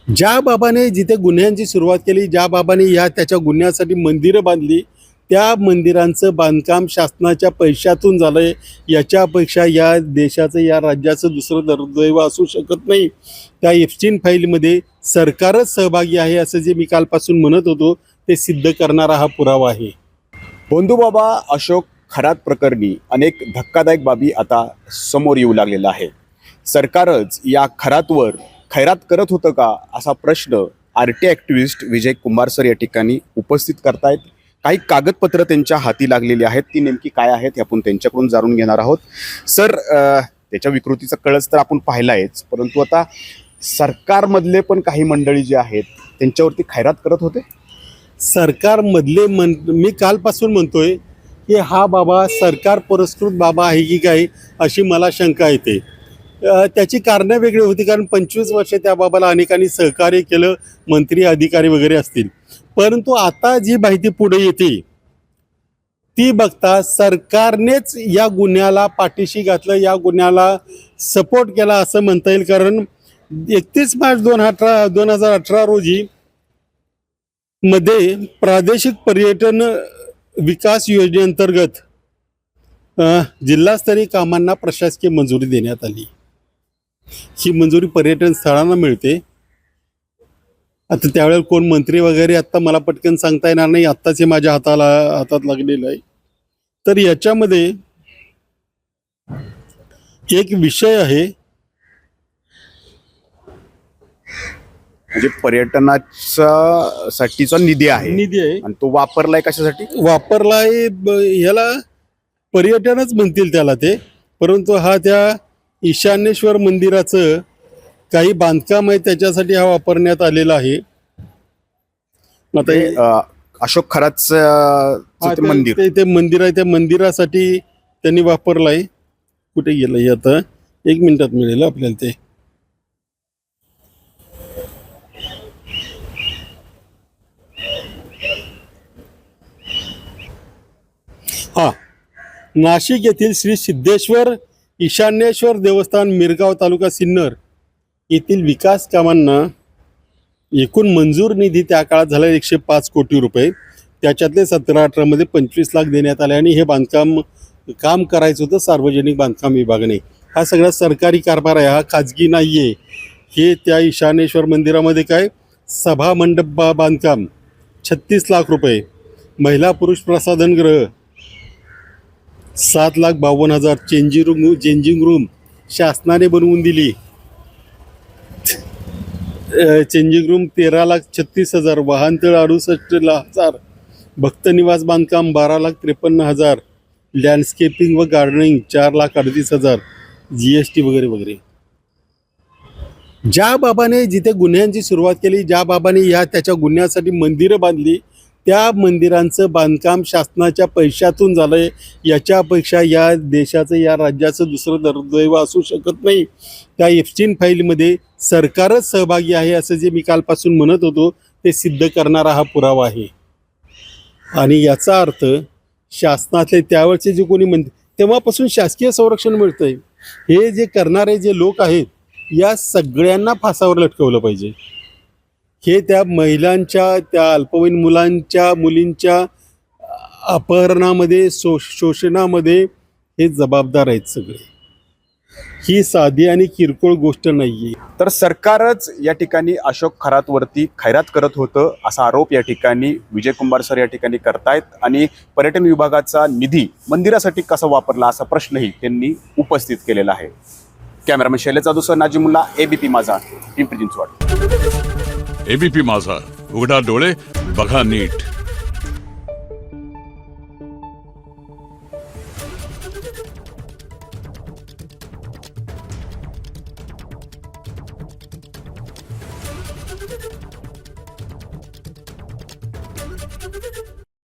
ज्या बाबाने जिथे गुन्ह्यांची सुरुवात केली, ज्या बाबाने त्याच्या गुन्ह्यासाठी मंदिरं बांधली, त्या मंदिरांचं बांधकाम शासनाच्या पैशातून झालं आहे. याच्यापेक्षा या देशाचं, या राज्याचं दुसरं दुर्दैव असू शकत नाही. त्या एप्स्टीन फाईलमध्ये सरकारच सहभागी आहे असं जे मी कालपासून म्हणत होतो ते सिद्ध करणारा हा पुरावा आहे. बंधुबाबा अशोक खरात प्रकरणी अनेक धक्कादायक बाबी आता समोर येऊ लागलेला आहे. सरकारच या खरातवर खैरात करत होतं का असा प्रश्न आरटी ॲक्टिव्हिस्ट विजय कुंभार सर या ठिकाणी उपस्थित करतायत. काही कागदपत्र त्यांच्या हाती लागलेली आहेत, ती नेमकी काय आहेत हे आपण त्यांच्याकडून जाणून घेणार आहोत. सर, त्याच्या विकृतीचा कळस तर आपण पाहिलायच, परंतु आता सरकारमधले पण काही मंडळी जे आहेत त्यांच्यावरती खैरात करत होते. सरकारमधले मी कालपासून म्हणतोय की हा बाबा सरकार पुरस्कृत बाबा आहे की काय अशी मला शंका येते. त्याची कारणं वेगळी होती, कारण 25 वर्ष त्या बाबाला अनेकांनी सहकार्य केलं, मंत्री अधिकारी वगैरे असतील. परंतु आता जी माहिती पुढे येते ती बघता सरकारनेच या गुन्ह्याला पाठीशी घातलं, या गुन्ह्याला सपोर्ट केला असं म्हणता येईल. कारण 31 मार्च 2018 रोजी मध्ये प्रादेशिक पर्यटन विकास योजनेअंतर्गत जिल्हास्तरीय कामांना प्रशासकीय मंजुरी देण्यात आली. ही मंजुरी पर्यटन स्थळांना मिळते. आता त्यावेळेला कोण मंत्री वगैरे आत्ता मला पटकन सांगता येणार नाही, आत्ताच हे माझ्या हातात लागलेलं आहे. तर याच्यामध्ये एक विषय आहे, म्हणजे पर्यटनाचा साठीचा निधी आहे आणि तो वापरलाय कशासाठी? वापरलाय ह्याला पर्यटनच म्हणतील त्याला ते. परंतु हा त्या ईशान्येश्वर मंदिराचं काही बांधकाम आहे त्याच्यासाठी हा वापरण्यात आलेला आहे. आता अशोक खरातचं मंदिर, ते मंदिर आहे, त्या मंदिरासाठी त्यांनी वापरलाय. कुठे गेलं हे आता? 1 मिनिटात मिळेल आपल्याला ते. नाशिक येथील श्री सिद्धेश्वर ईशान्येश्वर देवस्थान मिरगाव तालुका सिन्नर येथील विकास कामांना एकूण मंजूर निधी त्या काळात झाला 105 कोटी रुपये. त्याच्यातले 17-18 मध्ये 25 लाख देण्यात आले आणि हे काम करायचं होतं सार्वजनिक बांधकाम विभागाने. हा सगळा सरकारी कारभार आहे, हा खाजगी नाही आहे. हे त्या ईशान्येश्वर मंदिरामध्ये काय सभा मंडप बांधकाम 36 लाख रुपये, महिला पुरुष प्रसाधनगृह 7,52,000, चेंजिंग रूम शासनाने बनवून दिली. चेंजिंग रूम 13,36,000, वाहनतळ 68,000, भक्त निवास बांधकाम 12,53,000, लँडस्केपिंग व गार्डनिंग 4,38,000, GST वगैरे वगैरे. ज्या बाबाने जिथे गुन्ह्यांची सुरुवात केली, ज्या बाबाने त्याच्या गुन्ह्यासाठी मंदिरं बांधली, त्या मंदिरांचं बांधकाम शासनाच्या पैशातून झालं आहे. याच्यापेक्षा या देशाचं, या राज्याचं दुसरं दुर्दैव असू शकत नाही. त्या एप्स्टीन फाईलमध्ये सरकारच सहभागी आहे असं जे मी कालपासून म्हणत होतो ते सिद्ध करणारा हा पुरावा आहे. आणि याचा अर्थ शासनातले त्यावेळचे जे कोणी तेव्हापासून शासकीय संरक्षण मिळतंय. हे जे करणारे जे लोक आहेत या सगळ्यांना फासावर लटकवलं पाहिजे. हे त्या महिलांच्या, त्या अल्पवयीन मुलींच्या अपहरणामध्ये, शोषणामध्ये हे जबाबदार आहेत सगळे. ही साधी आणि किरकोळ गोष्ट नाहीये. तर सरकारच या ठिकाणी अशोक खरातवरती खैरात करत होतं असा आरोप या ठिकाणी विजय कुंभार सर या ठिकाणी करतायत. आणि पर्यटन विभागाचा निधी मंदिरासाठी कसा वापरला असा प्रश्नही त्यांनी उपस्थित केलेला आहे. कॅमेरामॅन शैलेश जाधवसह नाजिमुल्ला, ABP माझा, पिंपरी चिंचवड. ABP माझा, उघडा डोळे बघा नीट.